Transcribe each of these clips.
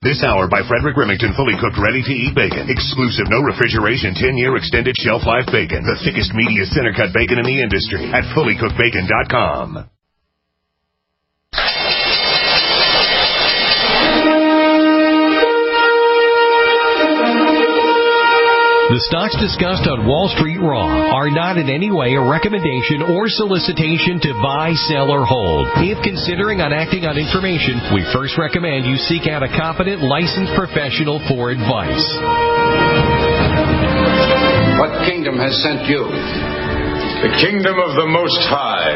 This hour by Frederick Remington, fully cooked, ready-to-eat bacon. Exclusive, no refrigeration, 10-year extended shelf life bacon. The thickest, meatiest, center-cut bacon in the industry at fullycookedbacon.com. The stocks discussed on Wall Street Raw are not in any way a recommendation or solicitation to buy, sell, or hold. If considering on acting on information, we first recommend you seek out a competent, licensed professional for advice. What kingdom has sent you? The kingdom of the Most High.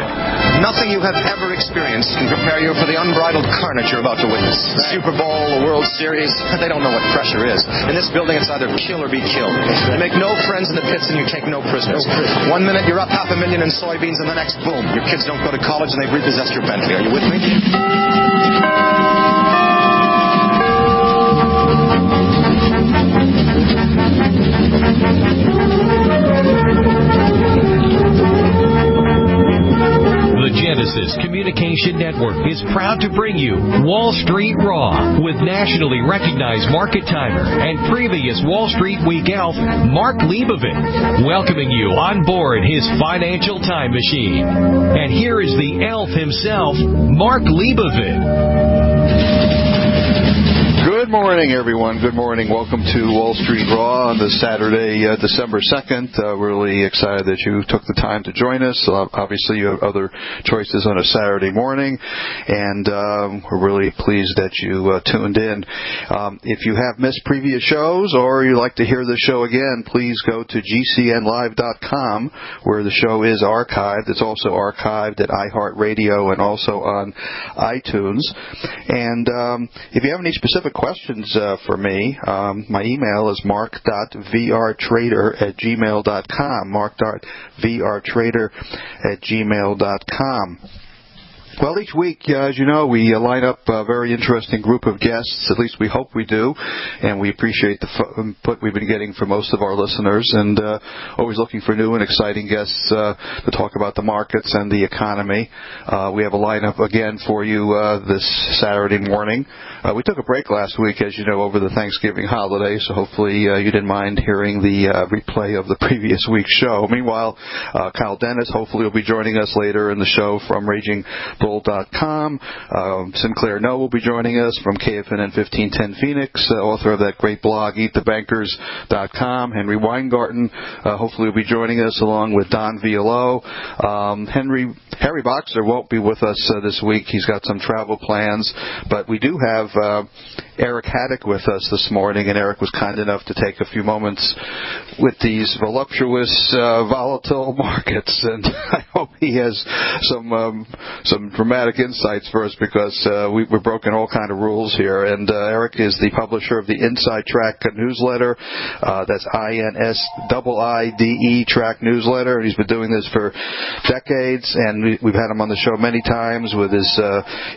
Nothing you have ever experienced can prepare you for the unbridled carnage you're about to witness. The Super Bowl, the World Series, they don't know what pressure is. In this building, it's either kill or be killed. You make no friends in the pits and you take no prisoners. 1 minute, you're up $500,000 in soybeans, and the next, boom, your kids don't go to college and they've repossessed your Bentley. Are you with me? The Genesis Communication Network is proud to bring you Wall Street Raw with nationally recognized market timer and previous Wall Street Week elf, Mark Leibovit, welcoming you on board his financial time machine. And here is the elf himself, Mark Leibovit. Good morning, everyone. Good morning. Welcome to Wall Street Raw on this Saturday, December 2nd. We're really excited that you took the time to join us. Obviously, you have other choices on a Saturday morning, and we're really pleased that you tuned in. If you have missed previous shows or you'd like to hear the show again, please go to gcnlive.com, where the show is archived. It's also archived at iHeartRadio and also on iTunes. And if you have any specific questions for me, my email is mark.vrtrader@gmail.com, mark.vrtrader@gmail.com. Well, each week, as you know, we line up a very interesting group of guests. At least we hope we do, and we appreciate the input we've been getting from most of our listeners, and always looking for new and exciting guests to talk about the markets and the economy. We have a lineup again for you this Saturday morning. We took a break last week, as you know, over the Thanksgiving holiday, so hopefully you didn't mind hearing the replay of the previous week's show. Meanwhile, Kyle Dennis hopefully will be joining us later in the show from RagingBull.com. Sinclair No will be joining us from KFNN 1510 Phoenix, author of that great blog, EatTheBankers.com. Henry Weingarten hopefully will be joining us along with Don VIALOUX. Harry Boxer won't be with us this week. He's got some travel plans, but we do have Eric Haddock with us this morning, and Eric was kind enough to take a few moments with these voluptuous, volatile markets, and I hope he has some dramatic insights for us, because we're broken all kind of rules here. And Eric is the publisher of the Inside Track newsletter. That's INSIIDE Track newsletter, and he's been doing this for decades, and we've had him on the show many times with his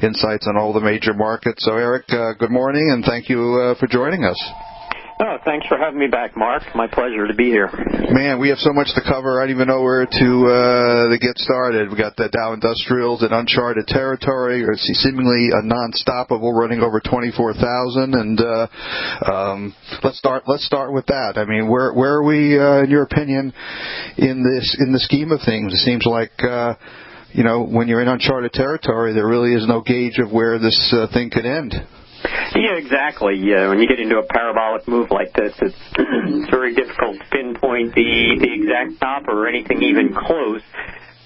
insights on all the major markets. So Eric, good morning, and thank you for joining us. Oh, thanks for having me back, Mark. My pleasure to be here. Man, we have so much to cover. I don't even know where to get started. We got the Dow Industrials in uncharted territory, or seemingly a non-stoppable, running over 24,000. And let's start with that. I mean, where are we, in your opinion, in the scheme of things? It seems like when you're in uncharted territory, there really is no gauge of where this thing could end. Yeah, exactly. When you get into a parabolic move like this, it's very difficult to pinpoint the exact top or anything even close.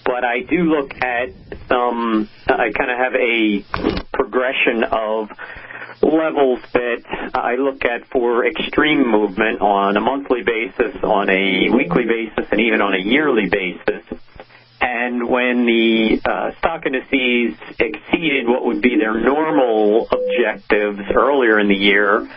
But I do look at I kind of have a progression of levels that I look at for extreme movement on a monthly basis, on a weekly basis, and even on a yearly basis. And when the stock indices exceeded what would be their normal objectives earlier in the year,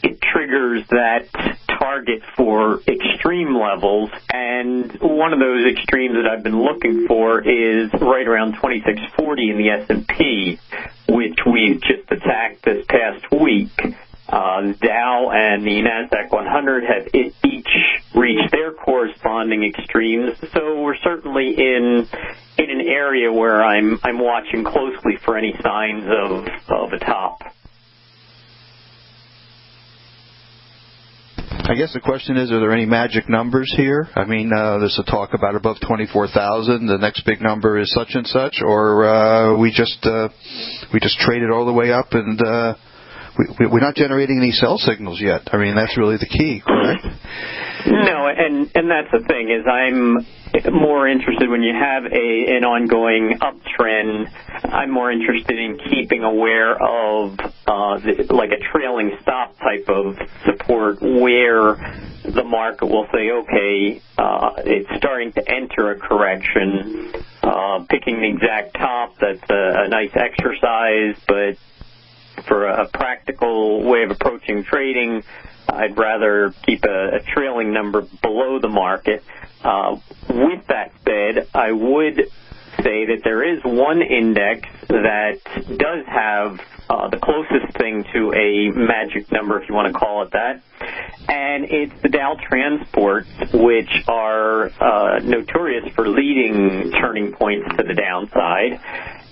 it triggers that target for extreme levels. And one of those extremes that I've been looking for is right around 2640 in the S&P, which we've just attacked this past week. Dow and the NASDAQ 100 have each reached their corresponding extremes, so we're certainly in an area where I'm watching closely for any signs of a top. I guess the question is, are there any magic numbers here? I mean, there's a talk about above 24,000. The next big number is such and such, or we just trade it all the way up, and we're not generating any sell signals yet. I mean, that's really the key, correct? No, and that's the thing, is I'm more interested when you have an ongoing uptrend. I'm more interested in keeping aware of like a trailing stop type of support where the market will say, okay, it's starting to enter a correction. Picking the exact top, that's a nice exercise, but for a practical way of approaching trading, I'd rather keep a trailing number below the market. With that said, I would say that there is one index that does have the closest thing to a magic number, if you want to call it that, and it's the Dow Transports, which are notorious for leading turning points to the downside.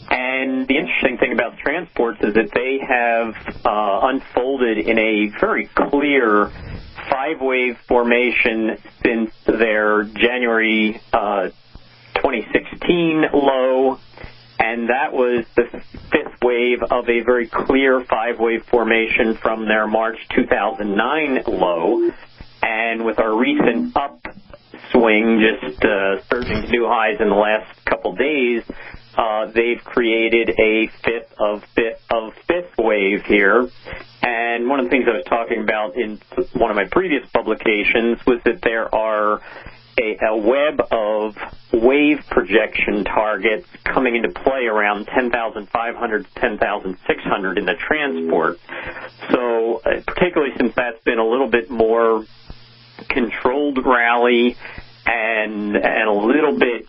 And the interesting thing about transports is that they have unfolded in a very clear five-wave formation since their January 2016 low, and that was the fifth wave of a very clear five-wave formation from their March 2009 low. And with our recent upswing, just surging to new highs in the last couple days, they've created a fifth wave here. And one of the things I was talking about in one of my previous publications was that there are a web of wave projection targets coming into play around 10,500 to 10,600 in the transport. So particularly since that's been a little bit more controlled rally and a little bit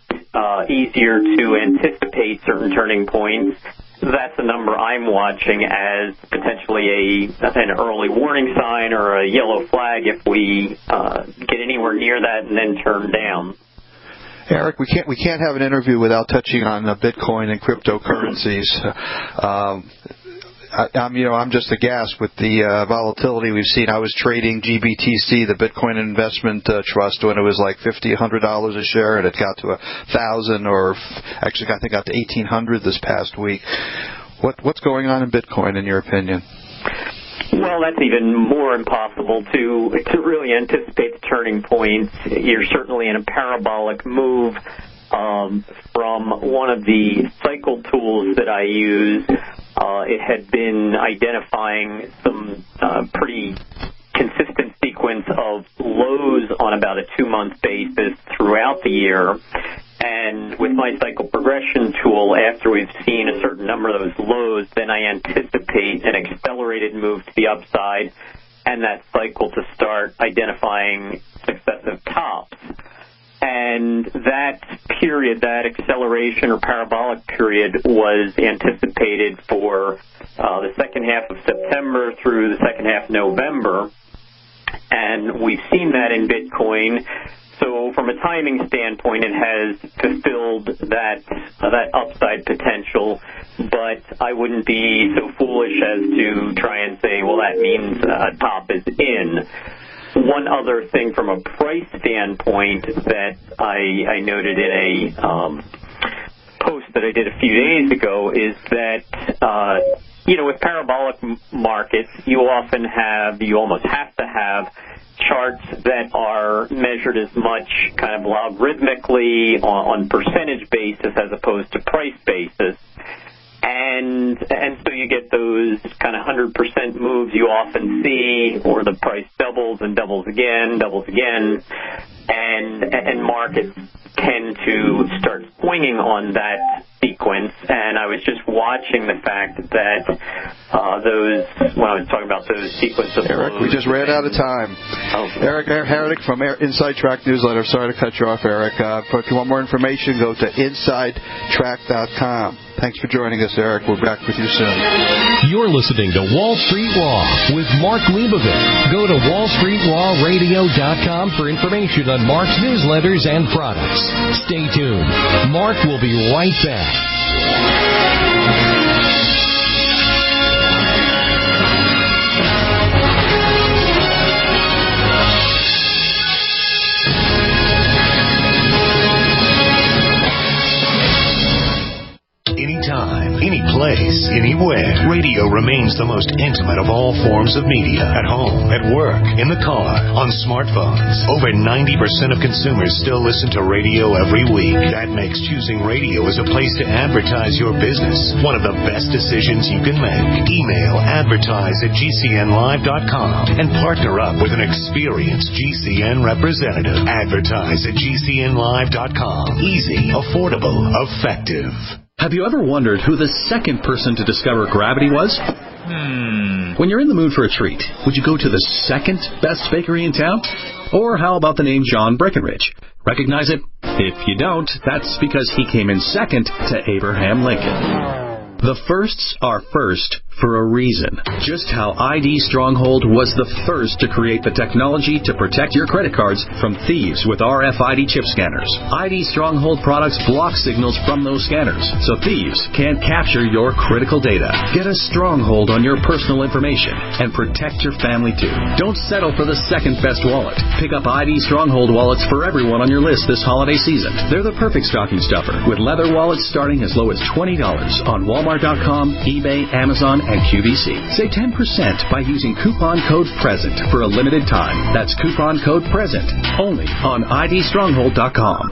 easier to anticipate certain turning points, that's a number I'm watching as potentially an early warning sign or a yellow flag if we get anywhere near that and then turn down. Eric, we can't have an interview without touching on Bitcoin and cryptocurrencies. I'm just aghast with the volatility we've seen. I was trading GBTC, the Bitcoin Investment Trust, when it was like $50, $100 a share, and it got to $1,000, or actually I think got to $1,800 this past week. What's going on in Bitcoin, in your opinion? Well, that's even more impossible to really anticipate the turning points. You're certainly in a parabolic move from one of the cycle tools that I use. It had been identifying some pretty consistent sequence of lows on about a 2-month basis throughout the year. And with my cycle progression tool, after we've seen a certain number of those lows, then I anticipate an accelerated move to the upside and that cycle to start identifying successive tops. And that period, that acceleration or parabolic period, was anticipated for the second half of September through the second half of November. And we've seen that in Bitcoin. So from a timing standpoint, it has fulfilled that upside potential. But I wouldn't be so foolish as to try and say, well, that means top is in. One other thing from a price standpoint that I noted in a post that I did a few days ago is that, with parabolic markets, you almost have to have charts that are measured as much kind of logarithmically on percentage basis as opposed to price basis. And so you get those kind of 100% moves you often see, or the price doubles and doubles again, and markets tend to start swinging on that sequence. And I was just watching the fact that when I was talking about those sequence of Eric, we just ran out of time. Oh. Eric Herrick from Inside Track Newsletter. Sorry to cut you off, Eric. If you want more information, go to InsideTrack.com. Thanks for joining us, Eric. We're back with you soon. You're listening to Wall Street Raw with Mark Leibovit. Go to WallStreetRawRadio.com for information on Mark's newsletters and products. Stay tuned. Mark will be right back. Radio remains the most intimate of all forms of media. At home, at work, in the car, on smartphones. Over 90% of consumers still listen to radio every week. That makes choosing radio as a place to advertise your business one of the best decisions you can make. Email advertise@gcnlive.com and partner up with an experienced GCN representative. Advertise@gcnlive.com. Easy, affordable, effective. Have you ever wondered who the second person to discover gravity was? When you're in the mood for a treat, would you go to the second best bakery in town? Or how about the name John Breckenridge? Recognize it? If you don't, that's because he came in second to Abraham Lincoln. The firsts are first for a reason. Just how ID Stronghold was the first to create the technology to protect your credit cards from thieves with RFID chip scanners. ID Stronghold products block signals from those scanners, so thieves can't capture your critical data. Get a stronghold on your personal information and protect your family too. Don't settle for the second best wallet. Pick up ID Stronghold wallets for everyone on your list this holiday season. They're the perfect stocking stuffer, with leather wallets starting as low as $20 on Walmart.com, eBay, Amazon, and QVC. Save 10% by using coupon code PRESENT for a limited time. That's coupon code PRESENT only on IDStronghold.com.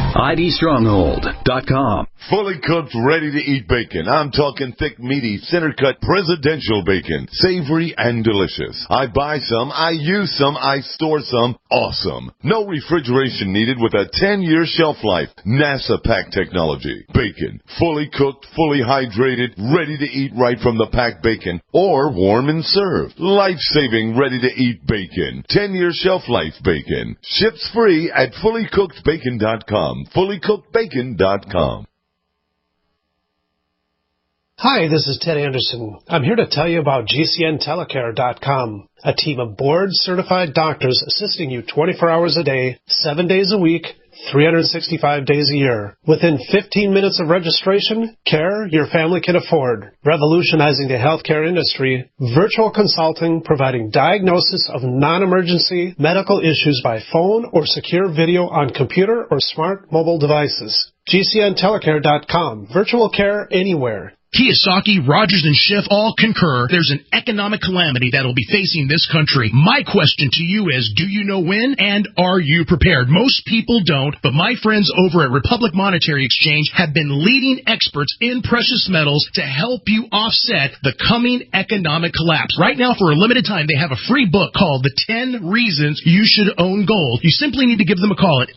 IDStronghold.com. Fully cooked, ready-to-eat bacon. I'm talking thick, meaty, center-cut presidential bacon. Savory and delicious. I buy some, I use some, I store some. Awesome. No refrigeration needed with a 10-year shelf life. NASA pack technology. Bacon. Fully cooked, fully hydrated, ready to eat right from the packed bacon. Or warm and served. Life-saving, ready-to-eat bacon. 10-year shelf life bacon. Ships free at fullycookedbacon.com. fullycookedbacon.com. Hi, this is Ted Anderson. I'm here to tell you about GCNtelecare.com, a team of board-certified doctors assisting you 24 hours a day, 7 days a week, 365 days a year. Within 15 minutes of registration, care your family can afford. Revolutionizing the healthcare industry, virtual consulting providing diagnosis of non-emergency medical issues by phone or secure video on computer or smart mobile devices. GCNtelecare.com. Virtual care anywhere. Kiyosaki, Rogers, and Schiff all concur there's an economic calamity that will be facing this country. My question to you is, do you know when, and are you prepared? Most people don't, but my friends over at Republic Monetary Exchange have been leading experts in precious metals to help you offset the coming economic collapse. Right now, for a limited time, they have a free book called The 10 Reasons You Should Own Gold. You simply need to give them a call at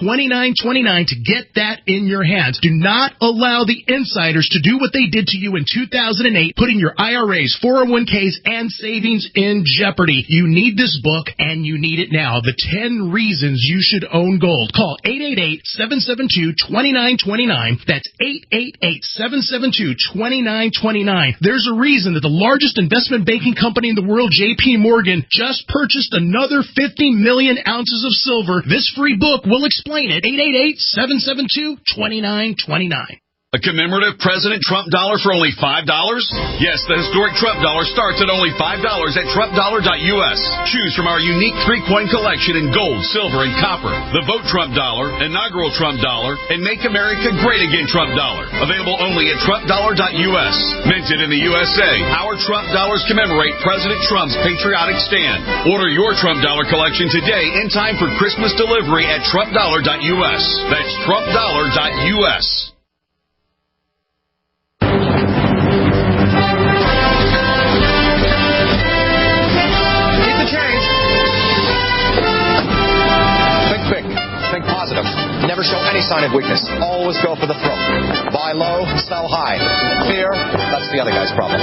888-772-2929 to get that in your hands. Do not allow the insiders to do what they did to you in 2008, putting your IRAs, 401ks, and savings in jeopardy. You need this book, and you need it now. The 10 Reasons You Should Own Gold. Call 888-772-2929. That's 888-772-2929. There's a reason that the largest investment banking company in the world, J.P. Morgan, just purchased another 50 million ounces of silver. This free book will explain it. 888-772-2929. A commemorative President Trump dollar for only $5? Yes, the historic Trump dollar starts at only $5 at TrumpDollar.us. Choose from our unique 3-coin collection in gold, silver, and copper. The Vote Trump dollar, inaugural Trump dollar, and Make America Great Again Trump dollar. Available only at TrumpDollar.us. Minted in the USA, our Trump dollars commemorate President Trump's patriotic stand. Order your Trump dollar collection today in time for Christmas delivery at TrumpDollar.us. That's TrumpDollar.us. Never show any sign of weakness. Always go for the throat. Buy low, sell high. Fear, that's the other guy's problem.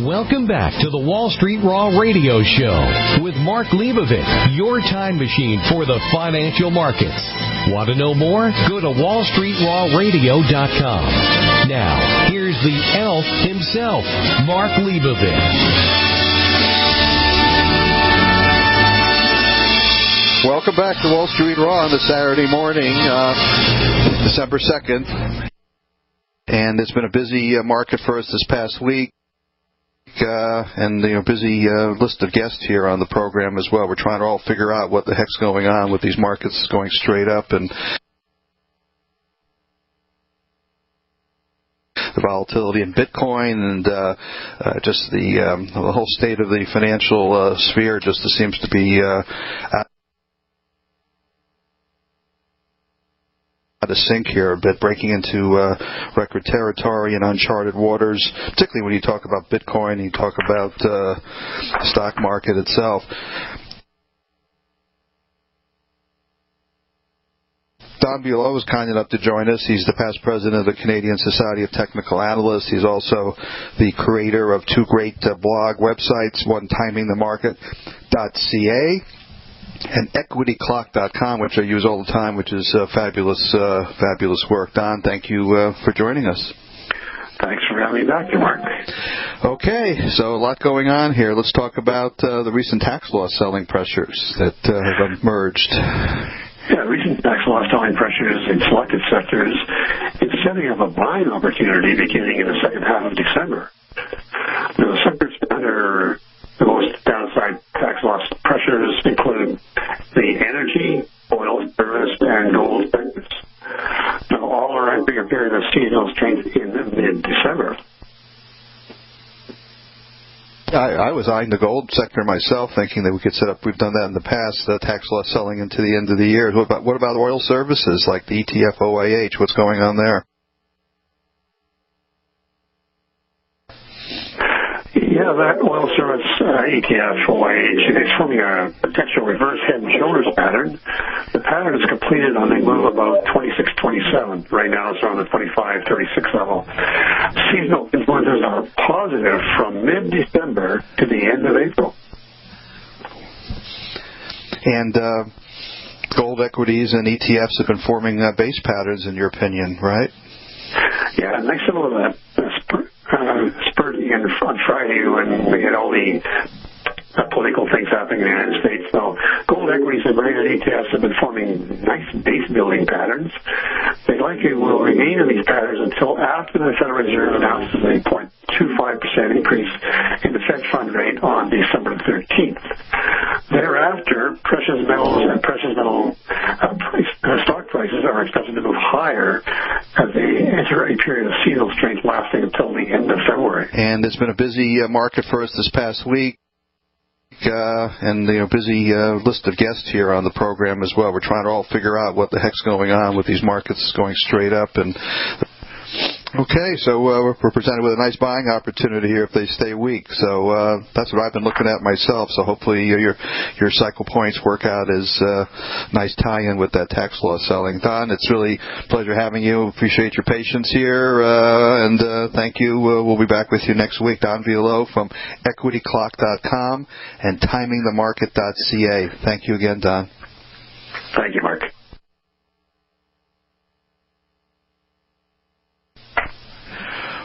Welcome back to the Wall Street Raw Radio Show with Mark Leibovit, your time machine for the financial markets. Want to know more? Go to wallstreetrawradio.com. Now, here's the elf himself, Mark Leibovit. Welcome back to Wall Street Raw on the Saturday morning, December 2nd. And it's been a busy market for us this past week. And busy list of guests here on the program as well. We're trying to all figure out what the heck's going on with these markets going straight up and volatility in Bitcoin and just the whole state of the financial sphere just seems to be out of sync here a bit, breaking into record territory and uncharted waters, particularly when you talk about Bitcoin and you talk about the stock market itself. Don Bulow was kind enough to join us. He's the past president of the Canadian Society of Technical Analysts. He's also the creator of two great blog websites, one timingthemarket.ca and equityclock.com, which I use all the time, which is fabulous work. Don, thank you for joining us. Thanks for having me back, Mark. Okay, so a lot going on here. Let's talk about the recent tax law selling pressures that have emerged. Yeah, recent tax law selling pressures in selected sectors is setting up a buying opportunity beginning in the second half of December. The sectors under the most downside tax loss pressures include the energy, oil, service, and gold sectors. Now, all are entering a period of seasonal strength in mid-December. I was eyeing the gold sector myself, thinking that we could set up, we've done that in the past, tax loss selling into the end of the year. What about oil services like the ETF OIH? What's going on there? Yeah, that oil service ETF OIH is forming a potential reverse head and shoulders pattern. The pattern is completed on a move about 26.27. Right now it's around the 25.36 level. Seasonal influences are positive from mid-December to the end of April. And gold equities and ETFs have been forming base patterns, in your opinion, right? Yeah, nice little spurt on Friday when we had all the political things happening in the United States. So gold equities and branded ETFs have been forming nice base building patterns. They likely will remain in these patterns until after the Federal Reserve announces a 0.25% increase in the Fed fund rate on December 13th. Thereafter, precious metals and stock prices are expected to move higher as they enter a period of seasonal strength lasting until the end of February. And it's been a busy market for us this past week. And busy list of guests here on the program as well. We're trying to all figure out what the heck's going on with these markets going straight up. And okay, so we're presented with a nice buying opportunity here if they stay weak. So that's what I've been looking at myself. So hopefully your cycle points work out as nice tie-in with that tax law selling. Don, it's really a pleasure having you. Appreciate your patience here, and thank you. We'll be back with you next week. Don Bulow from equityclock.com and timingthemarket.ca. Thank you again, Don. Thank you, Mark.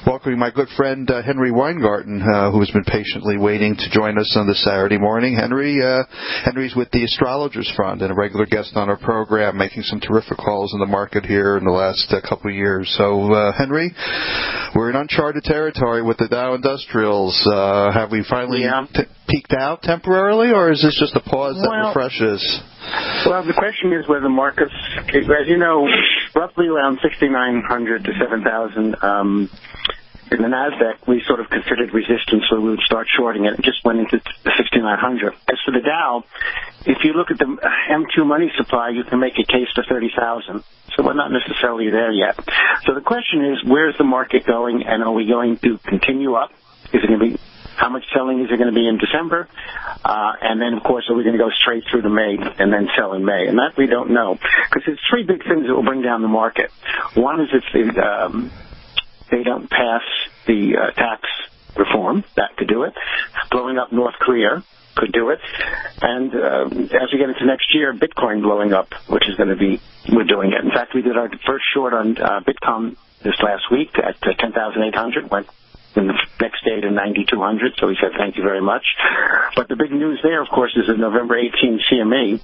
Welcoming my good friend Henry Weingarten, who has been patiently waiting to join us on this Saturday morning. Henry's with the Astrologers Fund and a regular guest on our program, making some terrific calls in the market here in the last couple of years. So, Henry, we're in uncharted territory with the Dow Industrials. Have we finally peaked out temporarily, or is this just a pause that refreshes? Well, the question is whether markets, as you know, roughly around 6,900 to 7,000. In the NASDAQ, we sort of considered resistance, so we would start shorting it. It just went into the 6,900. As for the Dow, if you look at the M2 money supply, you can make a case for 30,000. So we're not necessarily there yet. So the question is, where's the market going, and are we going to continue up? Is it going to be, how much selling is it going to be in December? And then, of course, are we going to go straight through to May and then sell in May? And that we don't know, because there's three big things that will bring down the market. One is if they don't pass the tax reform, that could do it. Blowing up North Korea could do it. And as we get into next year, Bitcoin blowing up, which is going to be, we're doing it. In fact, we did our first short on Bitcoin this last week at 10,800, went in the next day to 9,200, so we said thank you very much. But the big news there, of course, is the November 18 CME,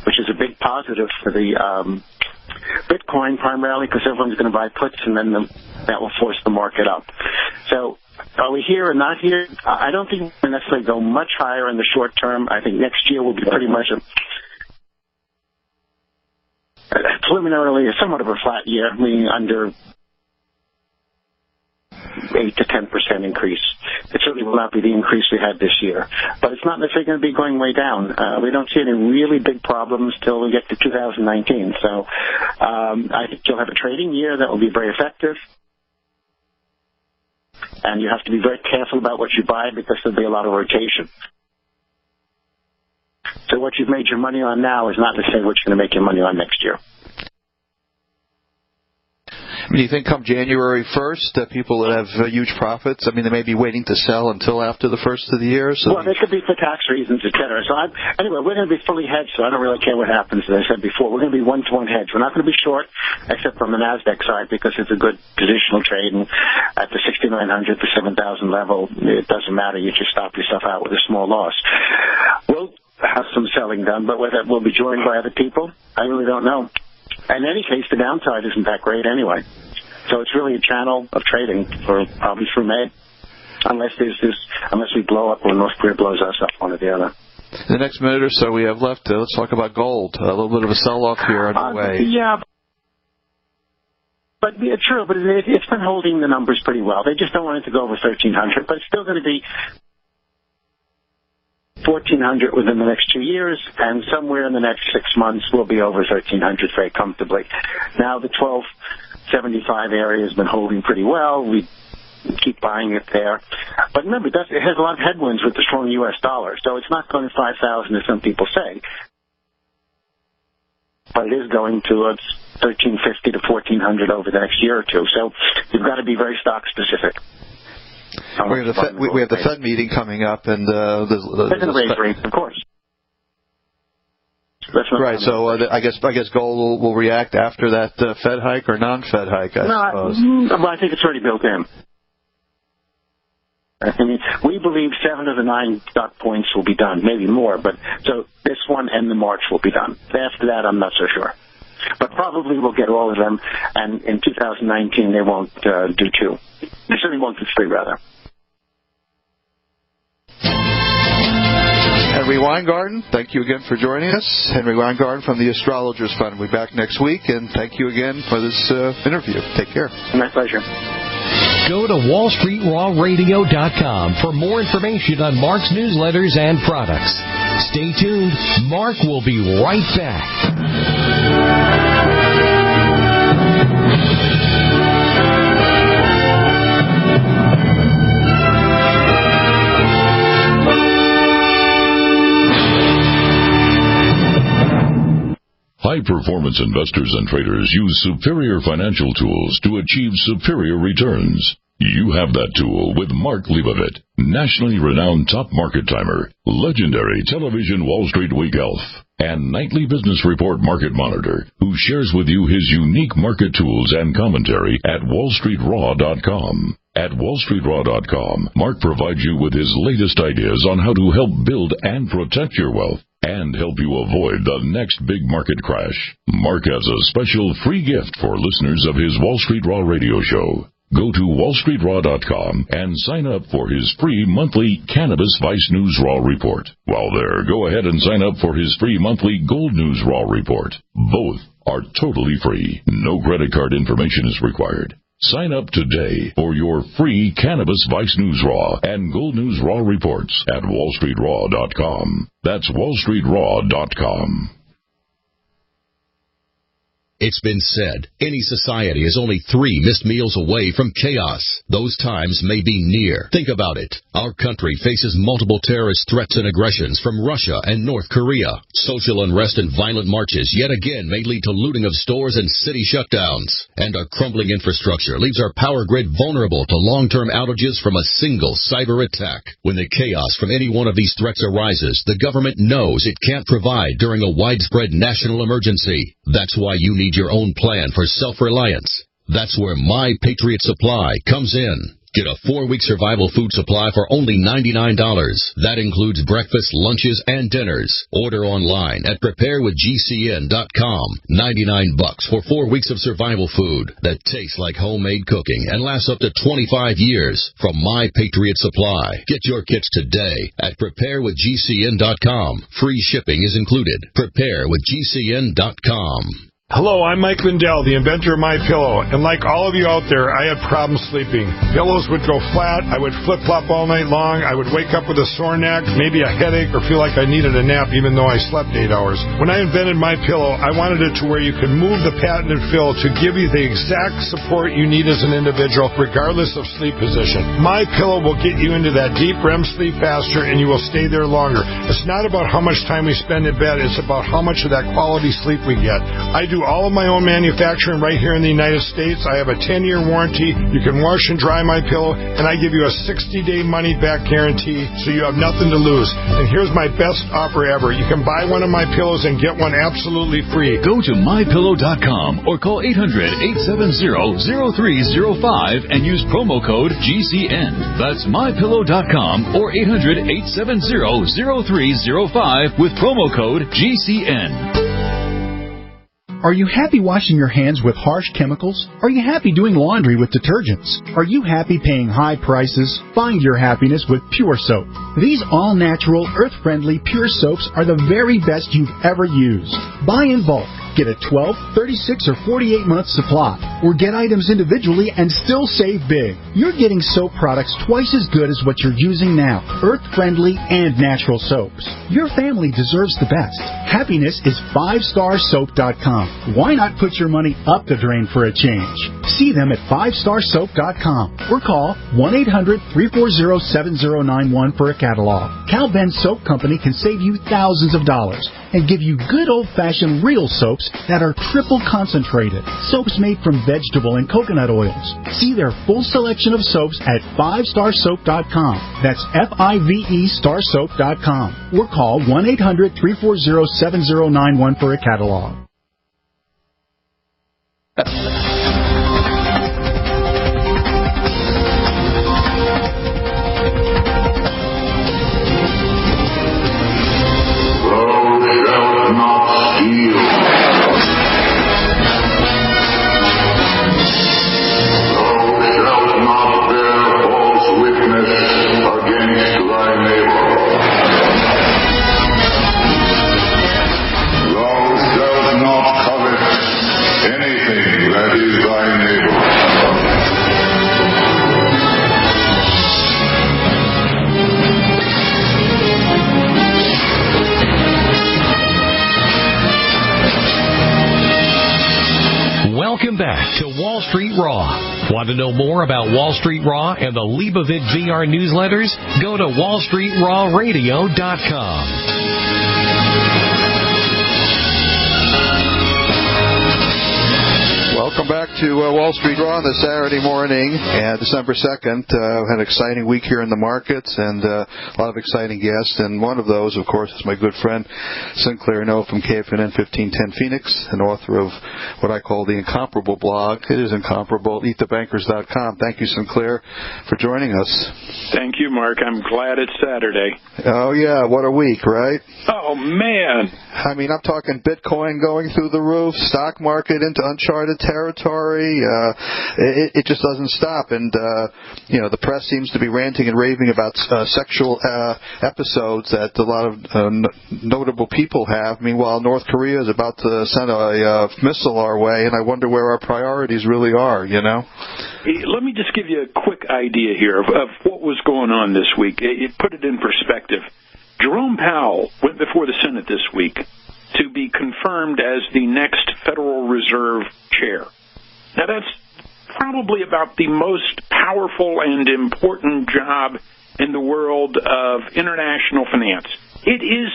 which is a big positive for the Bitcoin, primarily because everyone's going to buy puts, and then that will force the market up. So are we here or not here? I don't think we'll necessarily go much higher in the short term. I think next year will be pretty much preliminarily somewhat of a flat year, meaning under 8 to 10% increase. It certainly will not be the increase we had this year. But it's not necessarily going to be going way down. We don't see any really big problems till we get to 2019. So I think you'll have a trading year that will be very effective. And you have to be very careful about what you buy because there'll be a lot of rotation. So what you've made your money on now is not necessarily what you're going to make your money on next year. Do you think come January 1st that people that have huge profits, they may be waiting to sell until after the first of the year? So well, they could be for tax reasons, et cetera. So anyway, we're going to be fully hedged, so I don't really care what happens. As I said before, we're going to be one-to-one hedged. We're not going to be short, except from the NASDAQ side, because it's a good positional trade. And at the 6,900 to 7,000 level, it doesn't matter. You just stop yourself out with a small loss. We'll have some selling done, but whether we'll be joined by other people, I really don't know. In any case, the downside isn't that great anyway. So it's really a channel of trading for probably through May, unless we blow up or North Korea blows us up, one or the other. The next minute or so we have left, let's talk about gold. A little bit of a sell-off here underway. Yeah. But it's true, but it's been holding the numbers pretty well. They just don't want it to go over 1,300, but it's still going to be 1,400 within the next 2 years, and somewhere in the next 6 months we'll be over 1,300 very comfortably. Now the 1275 area has been holding pretty well. We keep buying it there. But remember, it has a lot of headwinds with the strong U.S. dollar, so it's not going to 5,000 as some people say. But it is going towards 1,350 to 1,400 over the next year or two. So you've got to be very stock specific. We have the Fed meeting coming up, and they're going to raise rates, of course. Right. So I guess gold will react after that Fed hike or non-Fed hike. I suppose. Well, I think it's already built in. We believe 7 of the 9 stock points will be done, maybe more. But so this one and the March will be done. After that, I'm not so sure. But probably we'll get all of them, and in 2019 they won't do 2. They certainly won't do 3, rather. Henry Weingarten, thank you again for joining us. Henry Weingarten from the Astrologers Fund. We'll be back next week, and thank you again for this interview. Take care. My pleasure. Go to WallStreetRawRadio.com for more information on Mark's newsletters and products. Stay tuned. Mark will be right back. High-performance investors and traders use superior financial tools to achieve superior returns. You have that tool with Mark Leibovit, nationally renowned top market timer, legendary television Wall Street Week elf, and nightly business report market monitor, who shares with you his unique market tools and commentary at WallStreetRaw.com. At WallStreetRaw.com, Mark provides you with his latest ideas on how to help build and protect your wealth and help you avoid the next big market crash. Mark has a special free gift for listeners of his Wall Street Raw radio show. Go to WallStreetRaw.com and sign up for his free monthly Cannabis Vice News Raw report. While there, go ahead and sign up for his free monthly Gold News Raw report. Both are totally free. No credit card information is required. Sign up today for your free Cannabis Vice News Raw and Gold News Raw reports at WallStreetRaw.com. That's WallStreetRaw.com. It's been said, any society is only 3 missed meals away from chaos. Those times may be near. Think about it. Our country faces multiple terrorist threats and aggressions from Russia and North Korea. Social unrest and violent marches yet again may lead to looting of stores and city shutdowns. And our crumbling infrastructure leaves our power grid vulnerable to long-term outages from a single cyber attack. When the chaos from any one of these threats arises, the government knows it can't provide during a widespread national emergency. That's why you need your own plan for self-reliance. That's where My Patriot Supply comes in. Get a 4-week survival food supply for only $99. That includes breakfast, lunches, and dinners. Order online at preparewithgcn.com. $99 for 4 weeks of survival food that tastes like homemade cooking and lasts up to 25 years from My Patriot Supply. Get your kits today at preparewithgcn.com. Free shipping is included. Preparewithgcn.com. Hello, I'm Mike Lindell, the inventor of MyPillow, and like all of you out there, I had problems sleeping. Pillows would go flat, I would flip-flop all night long, I would wake up with a sore neck, maybe a headache, or feel like I needed a nap even though I slept 8 hours. When I invented MyPillow, I wanted it to where you could move the patented fill to give you the exact support you need as an individual, regardless of sleep position. MyPillow will get you into that deep REM sleep faster, and you will stay there longer. It's not about how much time we spend in bed, it's about how much of that quality sleep we get. I do all of my own manufacturing right here in the United States. I have a 10-year warranty. You can wash and dry my pillow, and I give you a 60-day money-back guarantee, so you have nothing to lose. And here's my best offer ever. You can buy one of my pillows and get one absolutely free. Go to mypillow.com or call 800-870-0305 and use promo code GCN. That's mypillow.com or 800-870-0305 with promo code GCN. Are you happy washing your hands with harsh chemicals? Are you happy doing laundry with detergents? Are you happy paying high prices? Find your happiness with Pure Soap. These all-natural, earth-friendly Pure Soaps are the very best you've ever used. Buy in bulk. Get a 12, 36, or 48-month supply. Or get items individually and still save big. You're getting soap products twice as good as what you're using now. Earth-friendly and natural soaps. Your family deserves the best. Happiness is 5starsoap.com. Why not put your money up the drain for a change? See them at 5starsoap.com or call 1-800-340-7091 for a catalog. Cal Ben Soap Company can save you thousands of dollars and give you good old-fashioned real soaps that are triple concentrated. Soaps made from vegetable and coconut oils. See their full selection of soaps at 5starsoap.com. That's F-I-V-E starsoap.com. Or call 1-800-340-7091 for a catalog. Welcome back to Wall Street Raw. Want to know more about Wall Street Raw and the Leibovit VR newsletters? Go to wallstreetrawradio.com. Welcome back to Wall Street Raw on this Saturday morning, December 2nd. Had an exciting week here in the markets and a lot of exciting guests. And one of those, of course, is my good friend Sinclair No from KFNN 1510 Phoenix, an author of what I call the incomparable blog. It is incomparable, eatthebankers.com. Thank you, Sinclair, for joining us. Thank you, Mark. I'm glad it's Saturday. Oh, yeah. What a week, right? Oh, man. I mean, I'm talking Bitcoin going through the roof, stock market into uncharted territory. It just doesn't stop. And, the press seems to be ranting and raving about sexual episodes that a lot of notable people have. Meanwhile, North Korea is about to send a missile our way, and I wonder where our priorities really are, Let me just give you a quick idea here of what was going on this week. Put it in perspective. Jerome Powell went before the Senate this week to be confirmed as the next Federal Reserve chair. Now, that's probably about the most powerful and important job in the world of international finance. It is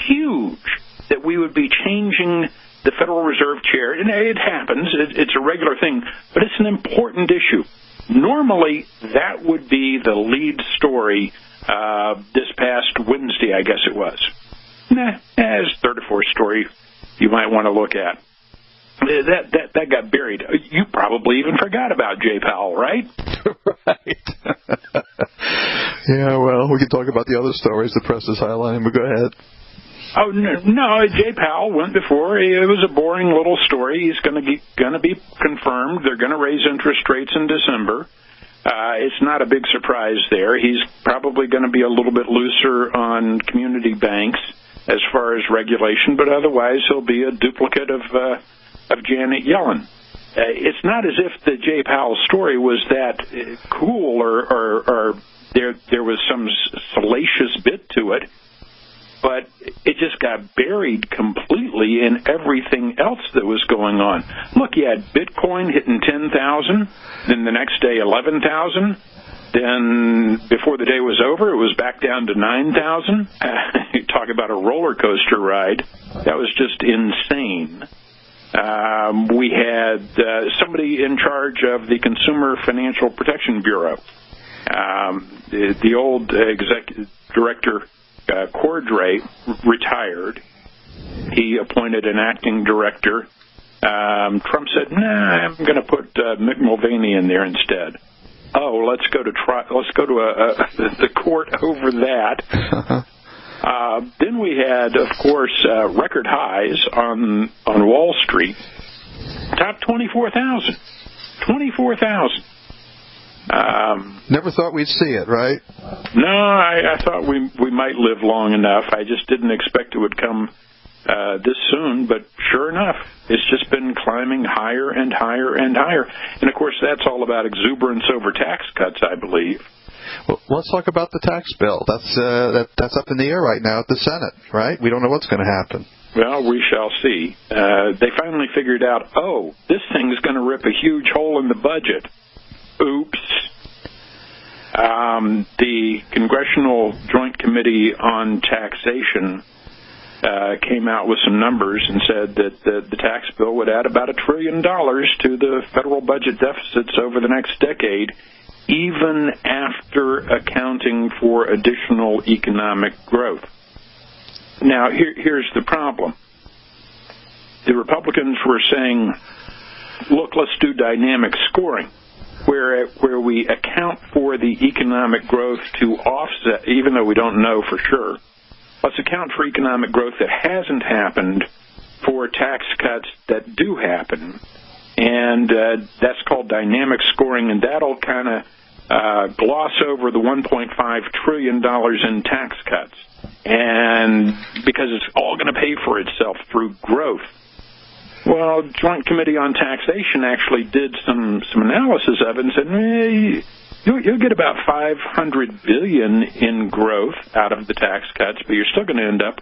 huge that we would be changing the Federal Reserve chair. And it happens. It's a regular thing, but it's an important issue. Normally, that would be the lead story this past Wednesday, I guess it was. As third or fourth story you might want to look at. That got buried. You probably even forgot about Jay Powell, right? Right. Yeah, well, we can talk about the other stories the press is highlighting, but go ahead. Oh, no, Jay Powell went before. It was a boring little story. He's going to be confirmed. They're going to raise interest rates in December. It's not a big surprise there. He's probably going to be a little bit looser on community banks as far as regulation, but otherwise he'll be a duplicate of of Janet Yellen. It's not as if the Jay Powell story was that cool or there was some salacious bit to it, but it just got buried completely in everything else that was going on. Look, you had Bitcoin hitting 10,000, then the next day 11,000. Then, before the day was over, it was back down to 9,000. You talk about a roller coaster ride. That was just insane. We had somebody in charge of the Consumer Financial Protection Bureau. The old executive director, Cordray, retired. He appointed an acting director. Trump said, "Nah, I'm going to put Mick Mulvaney in there instead." Oh, let's go to the court over that. Then we had, of course, record highs on Wall Street. Top 24,000. 24,000. Never thought we'd see it, right? No, I thought we might live long enough. I just didn't expect it would come this soon, but sure enough, it's just been climbing higher and higher and higher. And, of course, that's all about exuberance over tax cuts, I believe. Well, let's talk about the tax bill. That's up in the air right now at the Senate, right? We don't know what's going to happen. Well, we shall see. They finally figured out, this thing's going to rip a huge hole in the budget. Oops. The Congressional Joint Committee on Taxation came out with some numbers and said that the tax bill would add about $1 trillion to the federal budget deficits over the next decade, even after accounting for additional economic growth. Now, here's the problem. The Republicans were saying, look, let's do dynamic scoring, where we account for the economic growth to offset, even though we don't know for sure. Let's account for economic growth that hasn't happened for tax cuts that do happen. And that's called dynamic scoring, and that'll kind of gloss over the $1.5 trillion in tax cuts. And because it's all going to pay for itself through growth. Well, Joint Committee on Taxation actually did some analysis of it and said, you'll get about $500 billion in growth out of the tax cuts, but you're still going to end up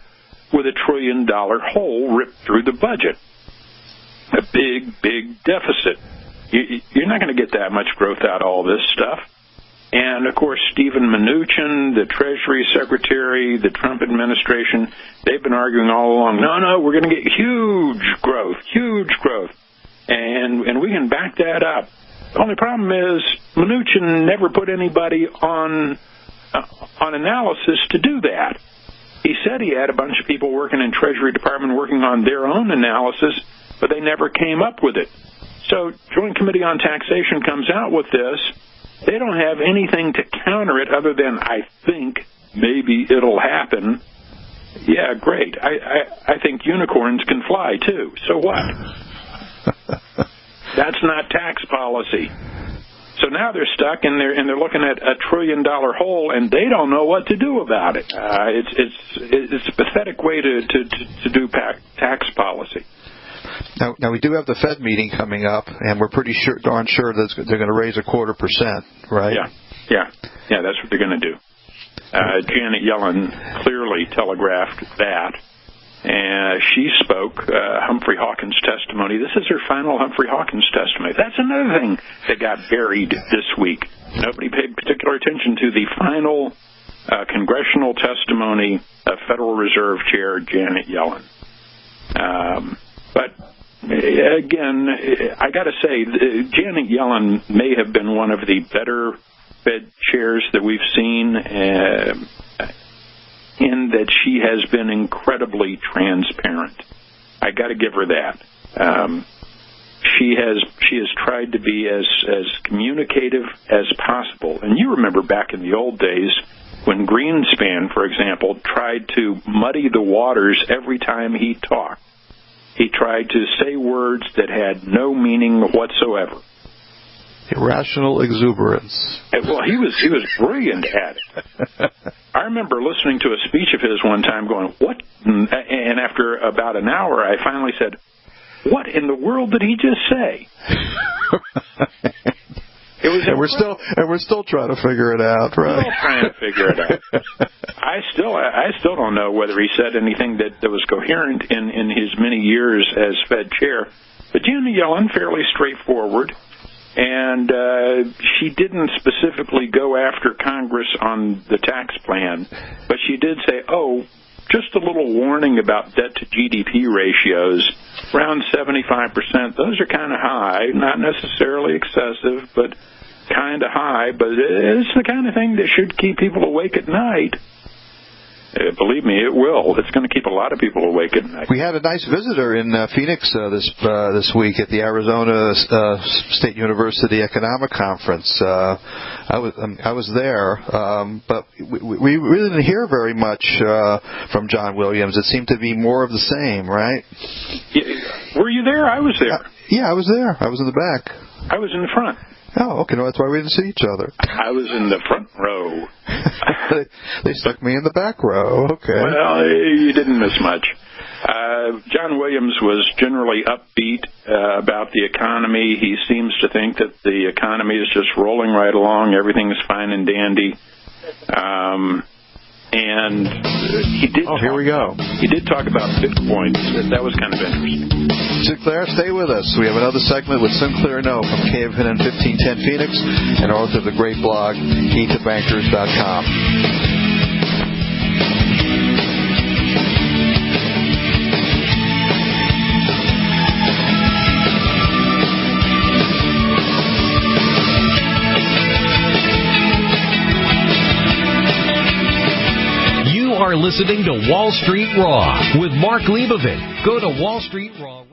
with $1 trillion hole ripped through the budget. A big, big deficit. You're not going to get that much growth out of all this stuff. And, of course, Steven Mnuchin, the Treasury Secretary, the Trump administration, they've been arguing all along, no, we're going to get huge growth. And we can back that up. The only problem is Mnuchin never put anybody on analysis to do that. He said he had a bunch of people working in Treasury Department working on their own analysis, but they never came up with it. So Joint Committee on Taxation comes out with this. They don't have anything to counter it other than, I think, maybe it'll happen. Yeah, great. I think unicorns can fly, too. So what? That's not tax policy. So now they're stuck, and they're looking at $1 trillion hole, and they don't know what to do about it. It's a pathetic way to do tax policy. Now we do have the Fed meeting coming up, and we're pretty darn sure that they're going to raise 0.25%, right? Yeah, that's what they're going to do. Janet Yellen clearly telegraphed that. And she spoke Humphrey Hawkins' testimony. This is her final Humphrey Hawkins testimony. That's another thing that got buried this week. Nobody paid particular attention to the final congressional testimony of Federal Reserve Chair Janet Yellen. But again, I got to say, Janet Yellen may have been one of the better Fed chairs that we've seen, in that she has been incredibly transparent. I got to give her that. She has tried to be as communicative as possible. And you remember back in the old days when Greenspan, for example, tried to muddy the waters every time he talked. He tried to say words that had no meaning whatsoever. Irrational exuberance. Well, he was brilliant at it. I remember listening to a speech of his one time going, what? And after about an hour, I finally said, what in the world did he just say? And we're still trying to figure it out, right? Still trying to figure it out. I still don't know whether he said anything that was coherent in his many years as Fed chair. But Janet Yellen, fairly straightforward, and she didn't specifically go after Congress on the tax plan, but she did say, just a little warning about debt to GDP ratios, around 75%. Those are kind of high, not necessarily excessive, but kind of high. But it's the kind of thing that should keep people awake at night. Believe me, it will. It's going to keep a lot of people awake at night. We had a nice visitor in Phoenix this week at the Arizona State University Economic Conference. I was there, but we really didn't hear very much from John Williams. It seemed to be more of the same, right? Were you there? I was there. Yeah, I was there. I was in the back. I was in the front. Oh, okay. No, that's why we didn't see each other. I was in the front row. They stuck me in the back row. Okay. Well, you didn't miss much. John Williams was generally upbeat about the economy. He seems to think that the economy is just rolling right along. Everything is fine and dandy. And he did. Oh, here we go. He did talk about Bitcoin. That was kind of interesting. Sinclair, stay with us. We have another segment with Sinclair No from KFN 1510 Phoenix and author of the great blog, KeyToBankers.com. Are listening to Wall Street Raw with Mark Leibovit. Go to Wall Street Raw.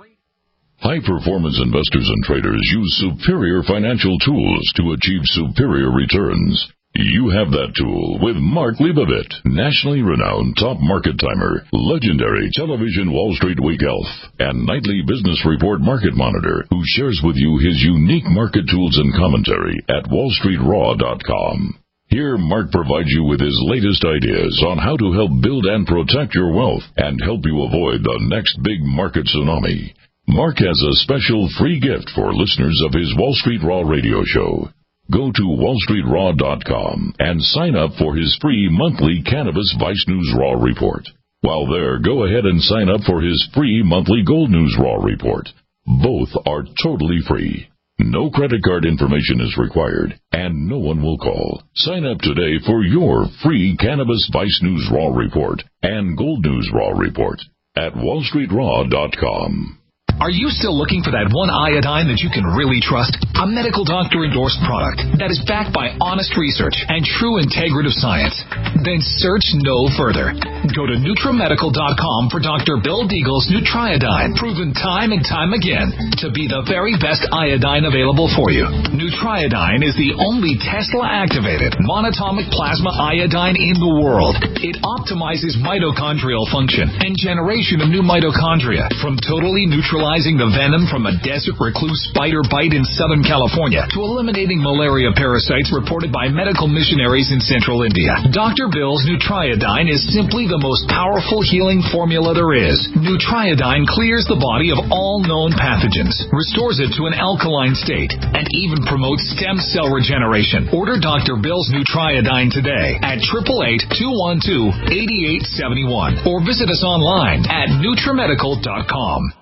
High-performance investors and traders use superior financial tools to achieve superior returns. You have that tool with Mark Leibovit, nationally renowned top market timer, legendary television Wall Street Week elf, and nightly business report market monitor, who shares with you his unique market tools and commentary at wallstreetraw.com. Here, Mark provides you with his latest ideas on how to help build and protect your wealth and help you avoid the next big market tsunami. Mark has a special free gift for listeners of his Wall Street Raw radio show. Go to wallstreetraw.com and sign up for his free monthly Cannabis Vice News Raw report. While there, go ahead and sign up for his free monthly Gold News Raw report. Both are totally free. No credit card information is required, and no one will call. Sign up today for your free Cannabis Vice News Raw report and Gold News Raw report at wallstreetraw.com. Are you still looking for that one iodine that you can really trust? A medical doctor-endorsed product that is backed by honest research and true integrative science? Then search no further. Go to NutriMedical.com for Dr. Bill Deagle's Nutriodine, proven time and time again to be the very best iodine available for you. Nutriodine is the only Tesla-activated monatomic plasma iodine in the world. It optimizes mitochondrial function and generation of new mitochondria from totally neutralizing the venom from a desert recluse spider bite in Southern California to eliminating malaria parasites reported by medical missionaries in central India. Dr. Bill's Nutriodine is simply the most powerful healing formula there is. Nutriodine clears the body of all known pathogens, restores it to an alkaline state, and even promotes stem cell regeneration. Order Dr. Bill's Nutriodine today at 888-212-8871 or visit us online at NutriMedical.com.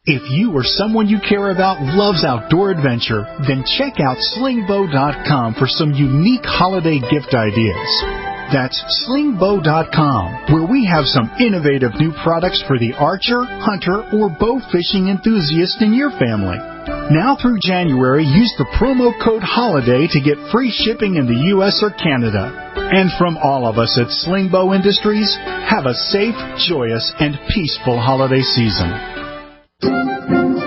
If you or someone you care about loves outdoor adventure, then check out slingbow.com for some unique holiday gift ideas. That's slingbow.com, where we have some innovative new products for the archer, hunter, or bow fishing enthusiast in your family. Now through January, use the promo code HOLIDAY to get free shipping in the U.S. or Canada. And from all of us at Slingbow Industries, have a safe, joyous, and peaceful holiday season.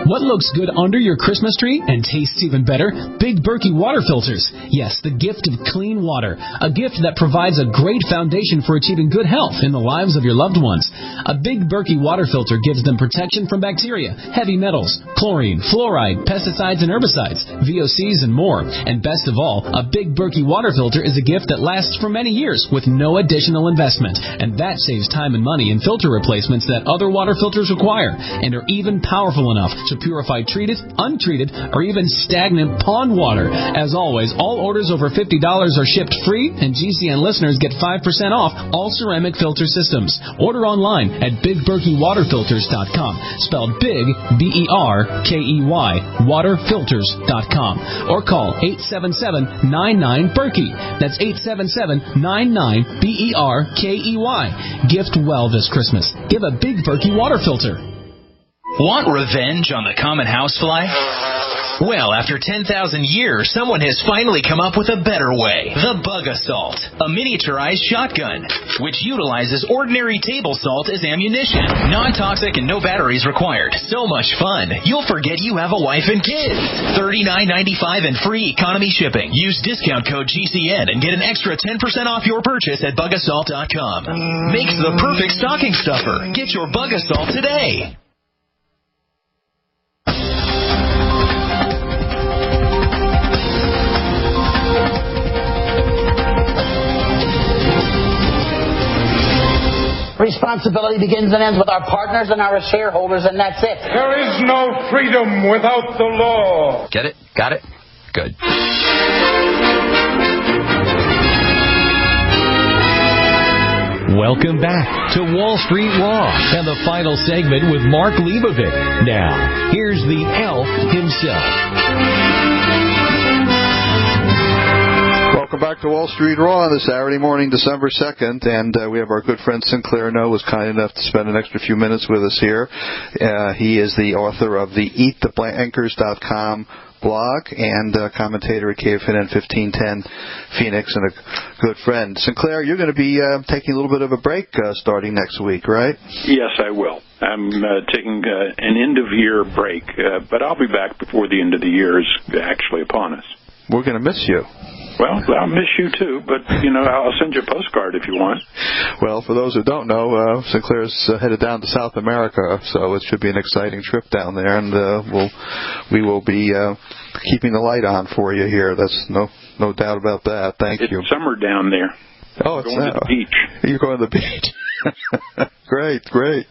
What looks good under your Christmas tree and tastes even better? Big Berkey water filters. Yes, the gift of clean water. A gift that provides a great foundation for achieving good health in the lives of your loved ones. A Big Berkey water filter gives them protection from bacteria, heavy metals, chlorine, fluoride, pesticides and herbicides, VOCs and more. And best of all, a Big Berkey water filter is a gift that lasts for many years with no additional investment. And that saves time and money in filter replacements that other water filters require, and are even powerful enough to purify treated, untreated, or even stagnant pond water. As always, all orders over $50 are shipped free, and GCN listeners get 5% off all ceramic filter systems. Order online at BigBerkeyWaterFilters.com, spelled Big, B-E-R-K-E-Y, waterfilters.com, or call 877-99-BERKEY. That's 877-99-BERKEY. Gift well this Christmas. Give a Big Berkey water filter. Want revenge on the common housefly? Well, after 10,000 years, someone has finally come up with a better way. The Bug Assault, a miniaturized shotgun, which utilizes ordinary table salt as ammunition. Non-toxic and no batteries required. So much fun, you'll forget you have a wife and kids. $39.95 and free economy shipping. Use discount code GCN and get an extra 10% off your purchase at bugassault.com. Makes the perfect stocking stuffer. Get your Bug Assault today. Responsibility begins and ends with our partners and our shareholders, and that's it. There is no freedom without the law. Get it? Got it? Good. Welcome back to Wall Street Raw and the final segment with Mark Leibovit. Now, here's the elf himself. Welcome back to Wall Street Raw on this Saturday morning, December 2nd, and we have our good friend Sinclair No, was kind enough to spend an extra few minutes with us here. He is the author of the EatTheBlankers.com blog and commentator at KFNN 1510 Phoenix, and a good friend. Sinclair, you're going to be taking a little bit of a break starting next week, right? Yes, I will. I'm taking an end-of-year break, but I'll be back before the end of the year is actually upon us. We're going to miss you. Well, I'll miss you too, but, I'll send you a postcard if you want. Well, for those who don't know, Sinclair's headed down to South America, so it should be an exciting trip down there, and we will be keeping the light on for you here. That's no doubt about that. Thank you. It's summer down there. Oh, it's going to the beach. You're going to the beach. Great.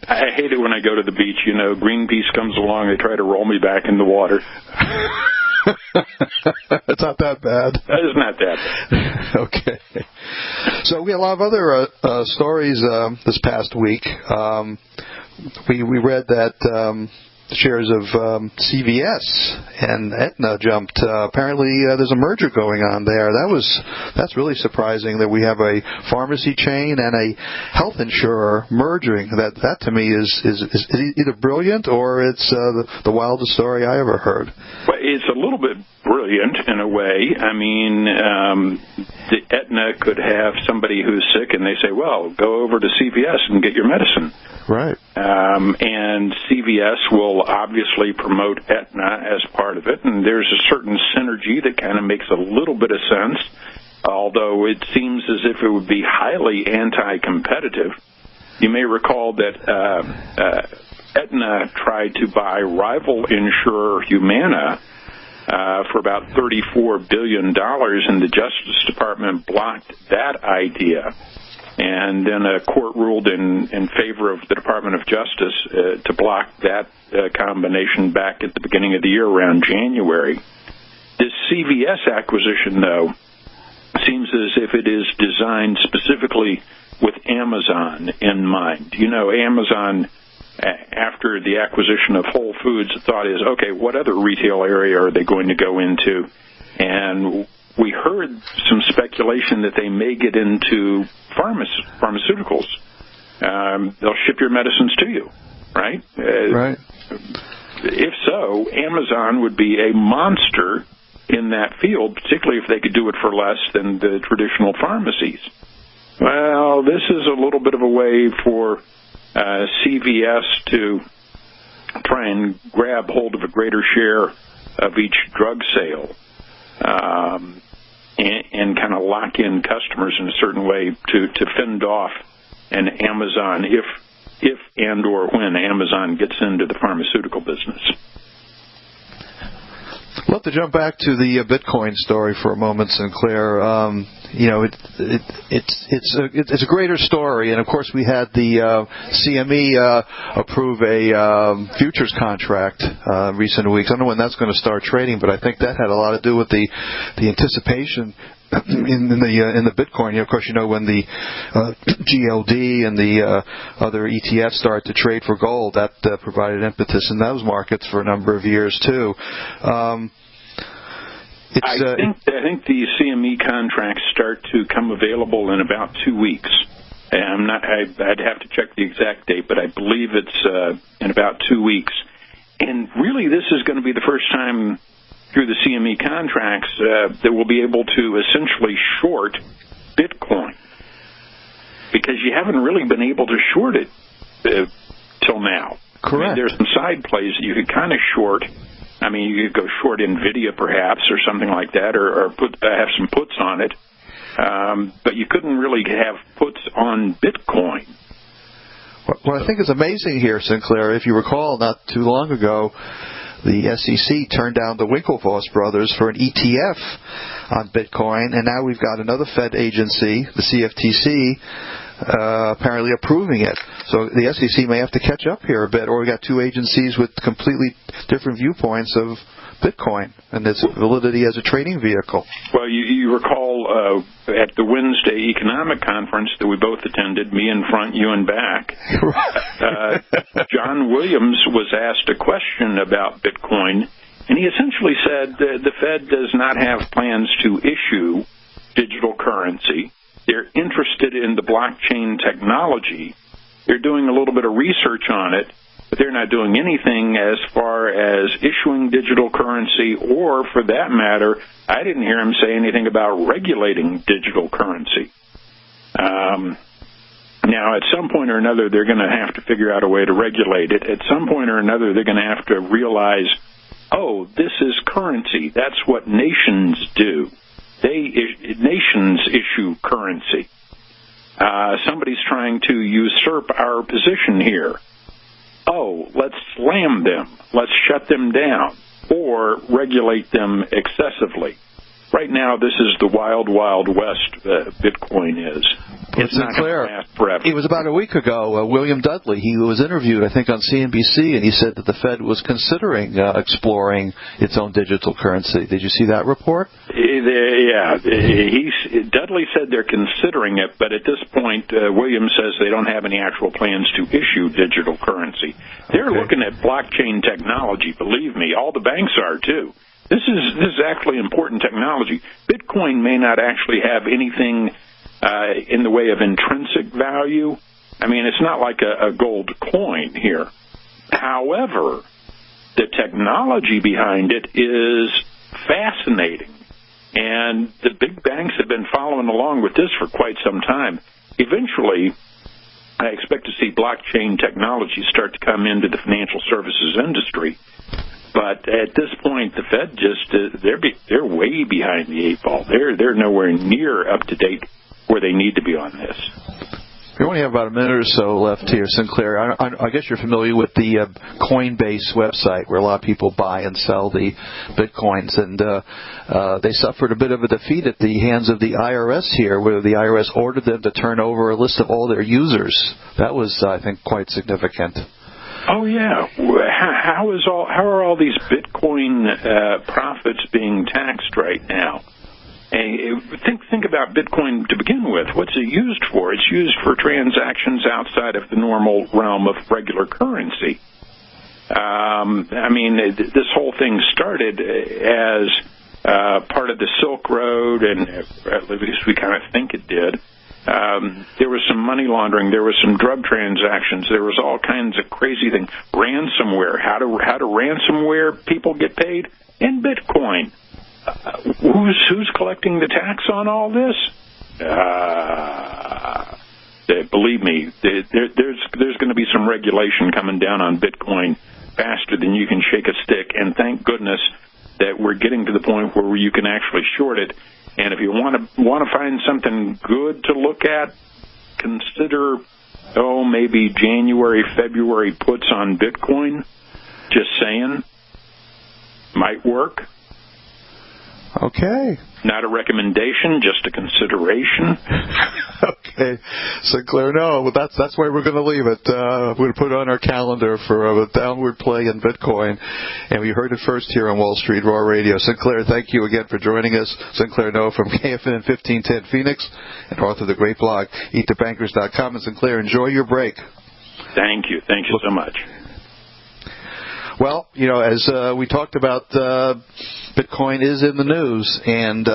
I hate it when I go to the beach. Greenpeace comes along, they try to roll me back in the water. It's not that bad. It's not that bad. Okay. So we had a lot of other stories this past week. We read that the shares of CVS and Aetna jumped. Apparently, there's a merger going on there. That's really surprising that we have a pharmacy chain and a health insurer merging. That to me is either brilliant or it's the wildest story I ever heard. Well, it's a little bit brilliant in a way. I mean, the Aetna could have somebody who's sick and they say, well, go over to CVS and get your medicine. Right. And CVS will obviously promote Aetna as part of it, and there's a certain synergy that kind of makes a little bit of sense, although it seems as if it would be highly anti-competitive. You may recall that Aetna tried to buy rival insurer Humana for about $34 billion, and the Justice Department blocked that idea. And then a court ruled in favor of the Department of Justice to block that combination back at the beginning of the year, around January. This CVS acquisition, though, seems as if it is designed specifically with Amazon in mind. Amazon, after the acquisition of Whole Foods, the thought is, okay, what other retail area are they going to go into? And we heard some speculation that they may get into pharmaceuticals. They'll ship your medicines to you, right? Right. If so, Amazon would be a monster in that field, particularly if they could do it for less than the traditional pharmacies. Well, this is a little bit of a way for CVS to try and grab hold of a greater share of each drug sale, and kind of lock in customers in a certain way to fend off an Amazon if and or when Amazon gets into the pharmaceutical business. I'd love to jump back to the Bitcoin story for a moment, Sinclair. It's a greater story, and of course we had the CME approve a futures contract recent weeks. I don't know when that's going to start trading, but I think that had a lot to do with the anticipation in the Bitcoin. Of course, when the GLD and the other ETFs started to trade for gold, that provided impetus in those markets for a number of years too. I think the CME contracts start to come available in about 2 weeks. I'd have to check the exact date, but I believe it's in about 2 weeks. And really, this is going to be the first time through the CME contracts that we'll be able to essentially short Bitcoin, because you haven't really been able to short it till now. Correct. I mean, there's some side plays that you could kind of short. I mean, you could go short NVIDIA perhaps or something like that, or have some puts on it. But you couldn't really have puts on Bitcoin. What I think is amazing here, Sinclair, if you recall, not too long ago, the SEC turned down the Winklevoss brothers for an ETF on Bitcoin, and now we've got another Fed agency, the CFTC, apparently approving it. So the SEC may have to catch up here a bit, or we got two agencies with completely different viewpoints of Bitcoin and its validity as a trading vehicle. Well, you recall at the Wednesday economic conference that we both attended, me in front, you in back, John Williams was asked a question about Bitcoin, and he essentially said the Fed does not have plans to issue digital currency. They're interested in the blockchain technology. They're doing a little bit of research on it, but they're not doing anything as far as issuing digital currency, or, for that matter, I didn't hear him say anything about regulating digital currency. Now, at some point or another, they're going to have to figure out a way to regulate it. At some point or another, they're going to have to realize, oh, this is currency. That's what nations do. Nations issue currency. Somebody's trying to usurp our position here. Oh, let's slam them. Let's shut them down or regulate them excessively. Right now, this is the wild, wild west Bitcoin is. It's not going to last forever. It was about a week ago, William Dudley, he was interviewed, I think, on CNBC, and he said that the Fed was considering exploring its own digital currency. Did you see that report? Yeah. Dudley said they're considering it, but at this point, Williams says they don't have any actual plans to issue digital currency. They're looking at blockchain technology, believe me. All the banks are, too. This is actually important technology. Bitcoin may not actually have anything in the way of intrinsic value. I mean, it's not like a gold coin here. However, the technology behind it is fascinating. And the big banks have been following along with this for quite some time. Eventually, I expect to see blockchain technology start to come into the financial services industry. But at this point, the Fed they're way behind the eight ball. They're nowhere near up to date where they need to be on this. We only have about a minute or so left here, Sinclair. I guess you're familiar with the Coinbase website, where a lot of people buy and sell the Bitcoins, and they suffered a bit of a defeat at the hands of the IRS here, where the IRS ordered them to turn over a list of all their users. That was, I think, quite significant. Oh yeah, how are all these Bitcoin profits being taxed right now? And think about Bitcoin to begin with. What's it used for? It's used for transactions outside of the normal realm of regular currency. I mean, this whole thing started as part of the Silk Road, and at least we kind of think it did. There was some money laundering. There was some drug transactions. There was all kinds of crazy things. Ransomware. How do ransomware people get paid? In Bitcoin. Who's collecting the tax on all this? Believe me, there's going to be some regulation coming down on Bitcoin faster than you can shake a stick, and thank goodness that we're getting to the point where you can actually short it. And if you want to find something good to look at, consider, maybe January, February puts on Bitcoin. Just saying. Might work. Okay. Not a recommendation, just a consideration. Okay. Sinclair, no, that's why we're going to leave it. We're going to put it on our calendar for a downward play in Bitcoin. And we heard it first here on Wall Street Raw Radio. Sinclair, thank you again for joining us. Sinclair No from KFN 1510 Phoenix and author of the great blog, eatthebankers.com. And Sinclair, enjoy your break. Thank you. Thank you so much. Well, as we talked about, Bitcoin is in the news, and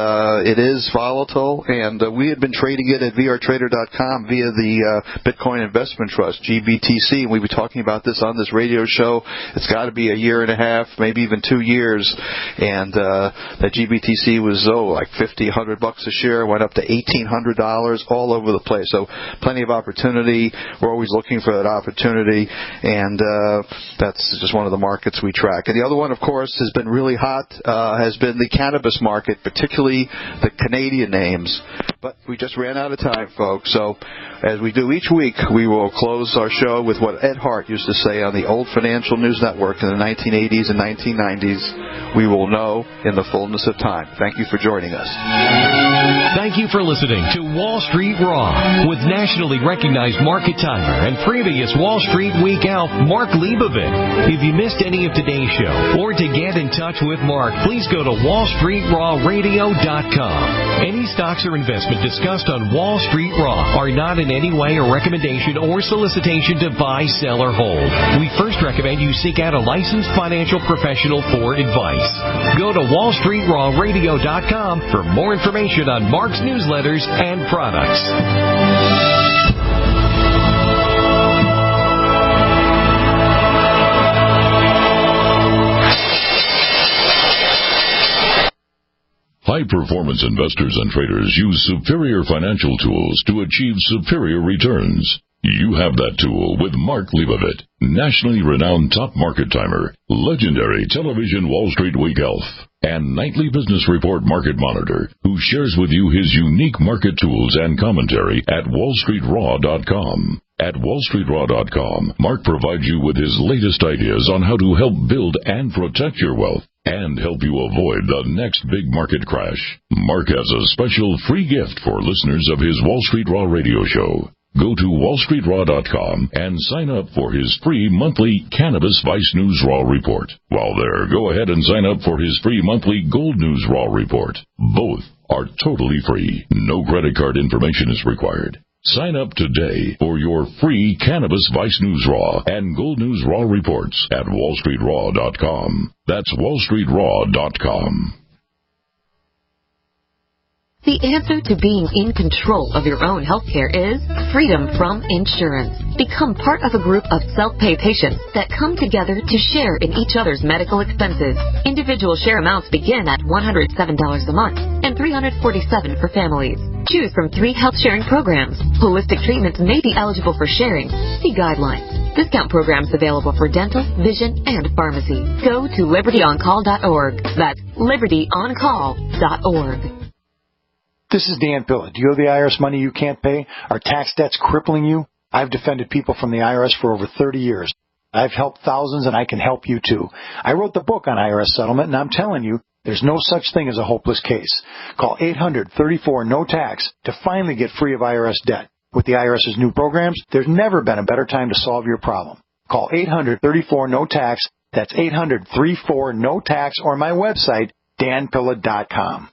it is volatile, and we had been trading it at vrtrader.com via the Bitcoin Investment Trust, GBTC, and we've been talking about this on this radio show. It's got to be a year and a half, maybe even 2 years, and that GBTC was, like $50, $100 a share, went up to $1,800 all over the place. So plenty of opportunity. We're always looking for that opportunity, and that's just one of the markets we track. And the other one, of course, has been really hot, has been the cannabis market, particularly the Canadian names. But we just ran out of time, folks. So as we do each week, we will close our show with what Ed Hart used to say on the old Financial News Network in the 1980s and 1990s. We will know in the fullness of time. Thank you for joining us. Thank you for listening to Wall Street Raw with nationally recognized market timer and previous Wall Street Week Alf, Mark Leibovit. If you missed any of today's show or to get in touch with Mark, please go to wallstreetrawradio.com. Any stocks or investment discussed on Wall Street Raw are not in any way a recommendation or solicitation to buy, sell, or hold. We first recommend you seek out a licensed financial professional for advice. Go to wallstreetrawradio.com for more information on Mark's newsletters and products. High-performance investors and traders use superior financial tools to achieve superior returns. You have that tool with Mark Leibovit, nationally renowned top market timer, legendary television Wall Street Week Elf, and nightly business report market monitor, who shares with you his unique market tools and commentary at wallstreetraw.com. At wallstreetraw.com, Mark provides you with his latest ideas on how to help build and protect your wealth and help you avoid the next big market crash. Mark has a special free gift for listeners of his Wall Street Raw radio show. Go to wallstreetraw.com and sign up for his free monthly Cannabis Vice News Raw report. While there, go ahead and sign up for his free monthly Gold News Raw report. Both are totally free. No credit card information is required. Sign up today for your free Cannabis Vice News Raw and Gold News Raw reports at wallstreetraw.com. That's wallstreetraw.com. The answer to being in control of your own healthcare is freedom from insurance. Become part of a group of self-pay patients that come together to share in each other's medical expenses. Individual share amounts begin at $107 a month and $347 for families. Choose from 3 health sharing programs. Holistic treatments may be eligible for sharing. See guidelines. Discount programs available for dental, vision, and pharmacy. Go to libertyoncall.org. That's libertyoncall.org. This is Dan Pilla. Do you owe the IRS money you can't pay? Are tax debts crippling you? I've defended people from the IRS for over 30 years. I've helped thousands, and I can help you too. I wrote the book on IRS settlement, and I'm telling you, there's no such thing as a hopeless case. Call 800-34-NO-TAX to finally get free of IRS debt. With the IRS's new programs, there's never been a better time to solve your problem. Call 800-34-NO-TAX. That's 800-34-NO-TAX, or my website, danpilla.com.